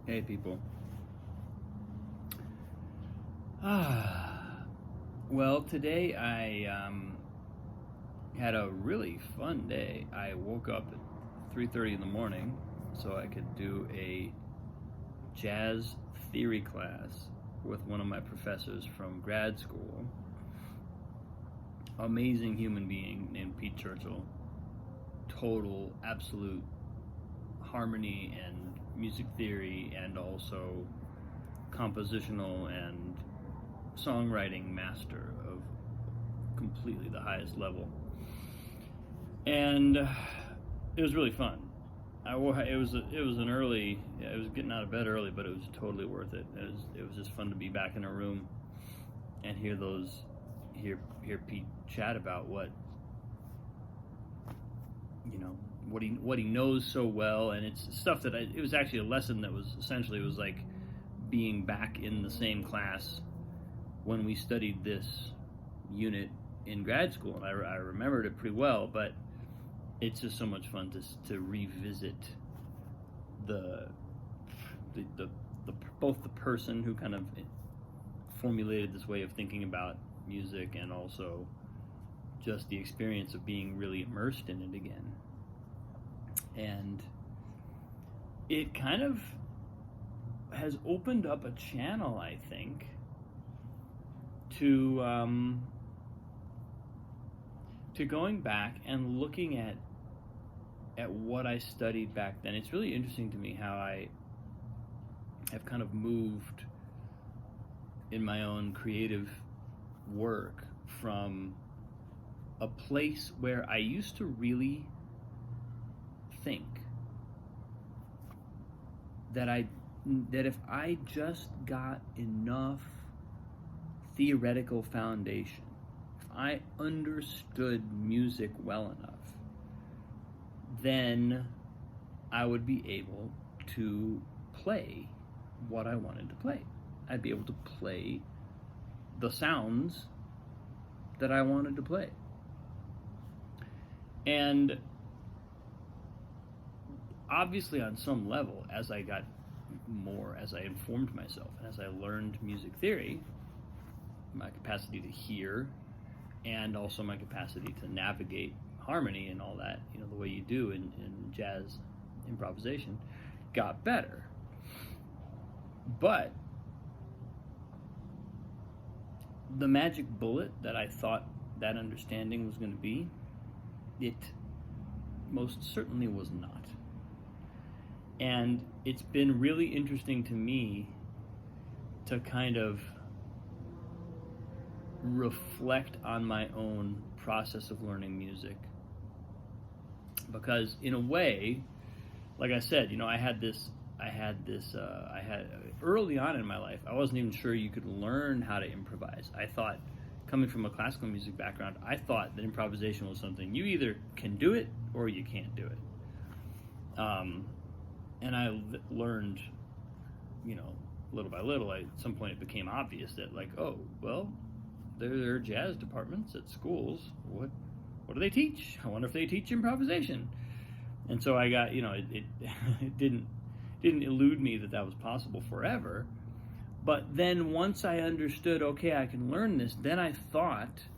Hey people. Well, today I had a really fun day. I woke up at 3:30 in the morning so I could do a jazz theory class with one of my professors from grad school. Amazing human being named Churchill. Total, absolute harmony and music theory, and also compositional and songwriting master of completely the highest level. And it was really fun. It was getting out of bed early, but it was totally worth it. It was just fun to be back in a room and hear Pete chat about what he knows so well. And it's stuff that it was actually a lesson that was essentially, it was like being back in the same class when we studied this unit in grad school, and I remembered it pretty well. But it's just so much fun to revisit the both the person who kind of formulated this way of thinking about music, and also just the experience of being really immersed in it again. And it kind of has opened up a channel, I think, to going back and looking at what I studied back then. It's really interesting to me how I have kind of moved in my own creative work from a place where I used to really think that if I just got enough theoretical foundation, if I understood music well enough, then I would be able to play what I wanted to play. I'd be able to play the sounds that I wanted to play. And obviously, on some level, as I informed myself, and as I learned music theory, my capacity to hear, and also my capacity to navigate harmony and all that, the way you do in jazz improvisation, got better. But the magic bullet that I thought that understanding was going to be, it most certainly was not. And it's been really interesting to me to kind of reflect on my own process of learning music. Because in a way, like I said, I had early on in my life, I wasn't even sure you could learn how to improvise. I thought, coming from a classical music background, I thought that improvisation was something you either can do it or you can't do it. And I learned, little by little, at some point it became obvious that, like, oh, well, there are jazz departments at schools. What do they teach? I wonder if they teach improvisation. And so I got, it didn't elude me that was possible forever. But then once I understood, okay, I can learn this, then I thought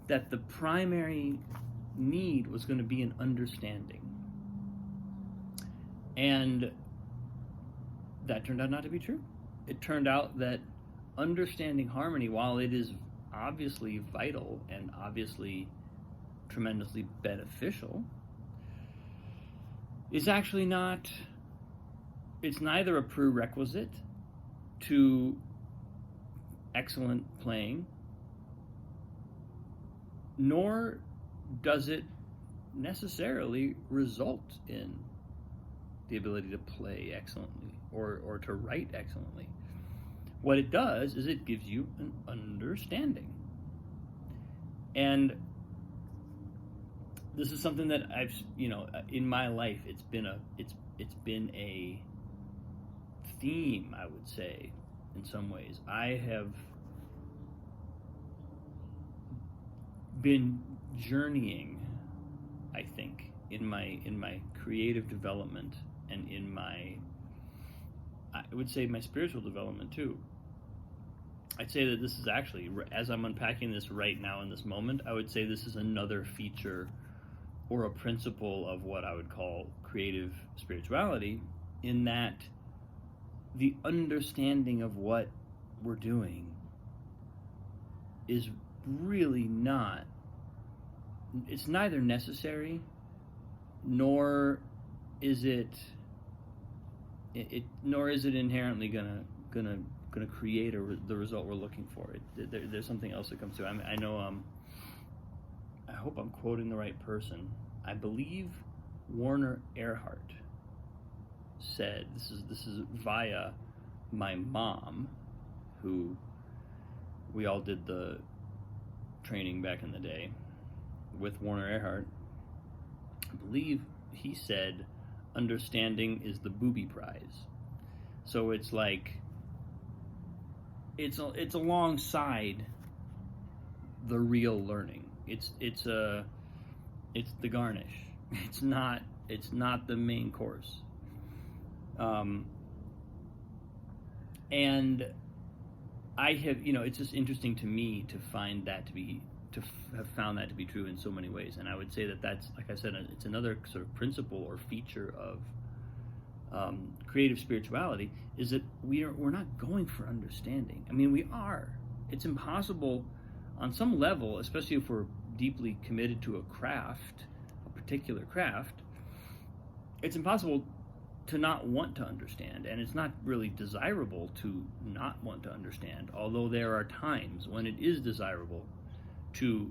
that the primary need was going to be an understanding. And that turned out not to be true. It turned out that understanding harmony, while it is obviously vital and obviously tremendously beneficial, is actually not, it's neither a prerequisite to excellent playing, nor does it necessarily result in the ability to play excellently or to write excellently. What it does is it gives you an understanding. And this is something that I've, in my life, it's been a theme, I would say, in some ways. I have been journeying, I think, in my creative development, and in my I would say my spiritual development too. I'd say that this is actually, as I'm unpacking this right now in this moment, I would say this is another feature or a principle of what I would call creative spirituality, in that the understanding of what we're doing is really not, it's neither necessary nor is it nor is it inherently gonna create the result we're looking for. There's something else that comes through. I know. I hope I'm quoting the right person. I believe Warner Earhart said, this is via my mom, who we all did the training back in the day with Warner Earhart. I believe he said, understanding is the Booby prize. So it's like, it's alongside the real learning. It's the garnish. It's not the main course. And I have, it's just interesting to me to find that have found that to be true in so many ways. And I would say that that's, like I said, it's another sort of principle or feature of creative spirituality, is that we're not going for understanding. I mean, we are. It's impossible on some level, especially if we're deeply committed to a craft, a particular craft. It's impossible to not want to understand, and it's not really desirable to not want to understand, although there are times when it is desirable to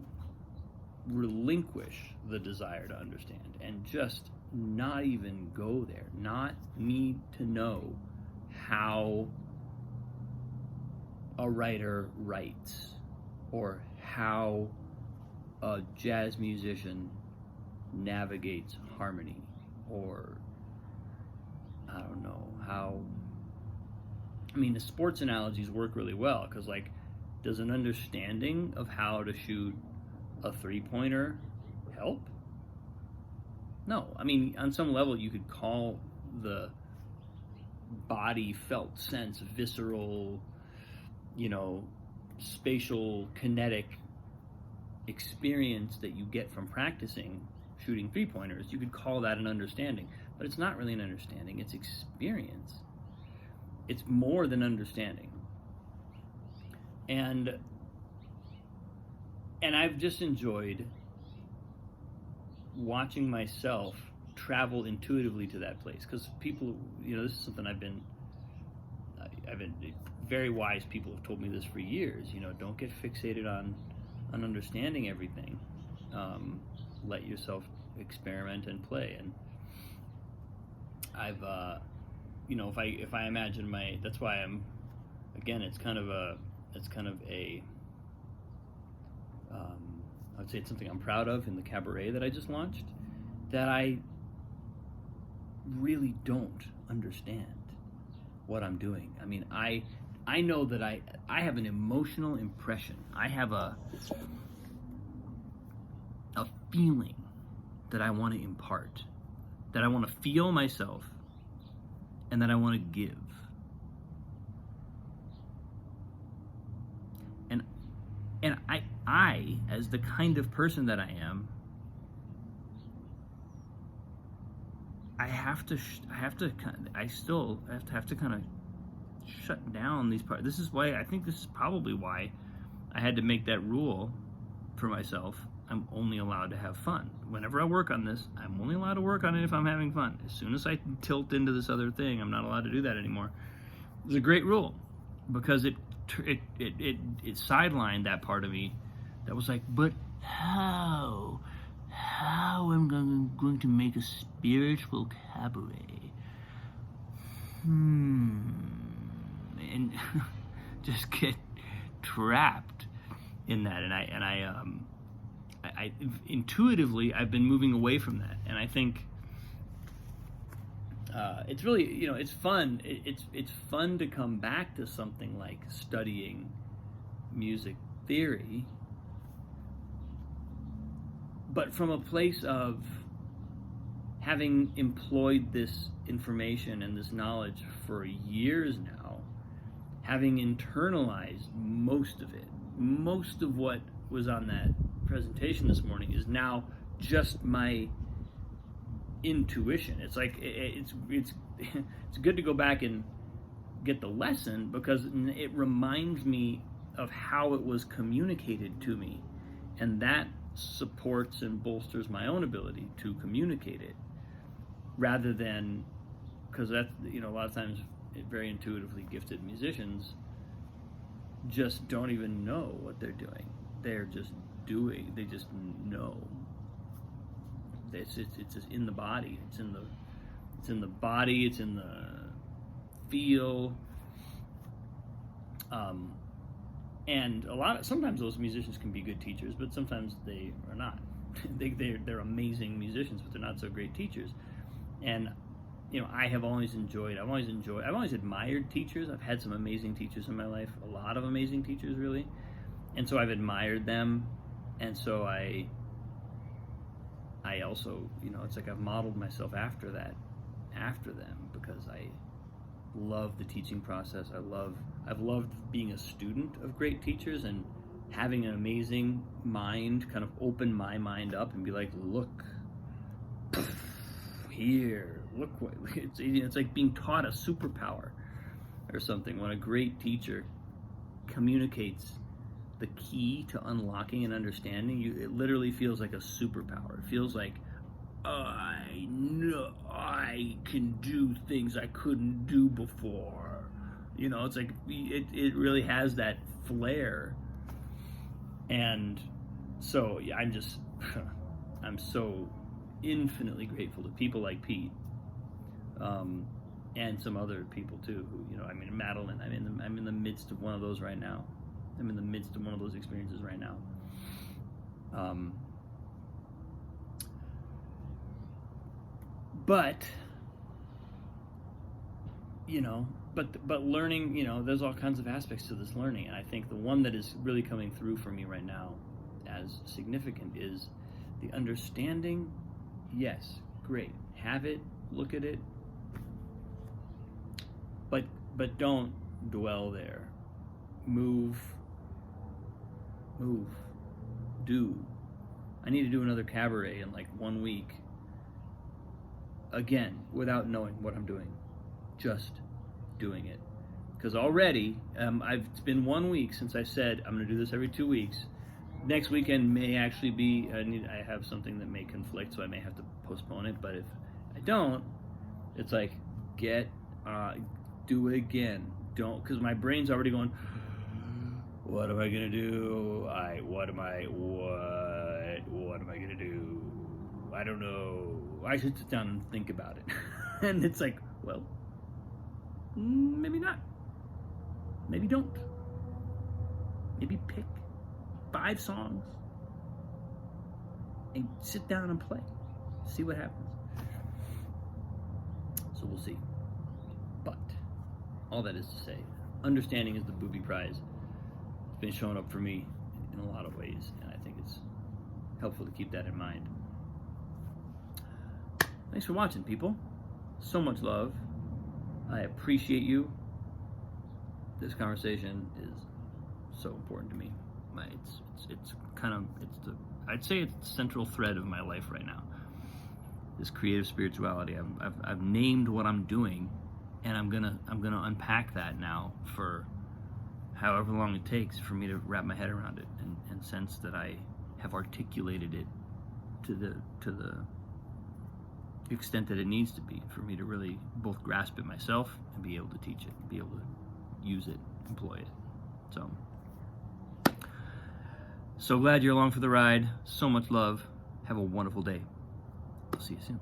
relinquish the desire to understand and just not even go there, not need to know how a writer writes, or how a jazz musician navigates harmony, or I don't know how. I mean, the sports analogies work really well, because, like, does an understanding of how to shoot a three-pointer help? No. I mean, on some level, you could call the body felt sense, visceral, spatial, kinetic experience that you get from practicing shooting three-pointers, you could call that an understanding. But it's not really an understanding, it's experience. It's more than understanding. And I've just enjoyed watching myself travel intuitively to that place, because people, this is something I've been very wise people have told me this for years. Don't get fixated on understanding everything. Let yourself experiment and play. And I've if I imagine that's why I'm, again, it's kind of a I would say it's something I'm proud of in the cabaret that I just launched, that I really don't understand what I'm doing. I mean, I know that I have an emotional impression. I have a feeling that I want to impart, that I want to feel myself, and that I want to give. And I, as the kind of person that I am, I still have to kind of shut down these parts. This is probably why I had to make that rule for myself. I'm only allowed to have fun. Whenever I work on this, I'm only allowed to work on it if I'm having fun. As soon as I tilt into this other thing, I'm not allowed to do that anymore. It's a great rule, because it sidelined that part of me that was like, but how am I going to make a spiritual cabaret? And just get trapped in that. And I intuitively, I've been moving away from that. And I think it's really, it's fun. It's fun to come back to something like studying music theory, but from a place of having employed this information and this knowledge for years now, having internalized most of it, most of what was on that presentation this morning is now just my intuition. It's like it's good to go back and get the lesson, because it reminds me of how it was communicated to me, and that supports and bolsters my own ability to communicate it, rather than, because that's, a lot of times very intuitively gifted musicians just don't even know what they're doing. They're just doing, they just know. It's just in the body. It's in the body. It's in the feel. And sometimes those musicians can be good teachers, but sometimes they are not. They're amazing musicians, but they're not so great teachers. And I've always admired teachers. I've had some amazing teachers in my life, a lot of amazing teachers, really. And so I've admired them. And so I also, it's like I've modeled myself after them, because I love the teaching process. I've loved being a student of great teachers and having an amazing mind kind of open my mind up and be like, look here, look what it's like being taught a superpower or something. When a great teacher communicates the key to unlocking and understanding, it literally feels like a superpower. It feels like, I know I can do things I couldn't do before. It's like it really has that flair. And so I'm so infinitely grateful to people like Pete, and some other people too, who, Madeline, I'm in the midst of one of those right now. I'm in the midst of one of those experiences right now. But learning, there's all kinds of aspects to this learning, and I think the one that is really coming through for me right now as significant is the understanding. Yes, great, have it, look at it, but don't dwell there. Move, do. I need to do another cabaret in like 1 week. Again, without knowing what I'm doing, just doing it. Because already, it's been 1 week since I said I'm going to do this every 2 weeks. Next weekend may actually be, I have something that may conflict, so I may have to postpone it. But if I don't, it's like, do it again. Don't, because my brain's already going, what am I going to do? What am I going to do? I don't know. I should sit down and think about it. And it's like, well, maybe not. Maybe don't. Maybe pick 5 songs and sit down and play. See what happens. So we'll see. But all that is to say, understanding is the Booby prize. It's been showing up for me in a lot of ways, and I think it's helpful to keep that in mind. Thanks for watching, people. So much love. I appreciate you. This conversation is so important to me. I'd say it's the central thread of my life right now. This creative spirituality. I've named what I'm doing, and I'm gonna unpack that now for however long it takes for me to wrap my head around it and sense that I have articulated it to the extent that it needs to be for me to really both grasp it myself and be able to teach it, be able to use it, employ it. So glad you're along for the ride. So much love. Have a wonderful day. I'll see you soon.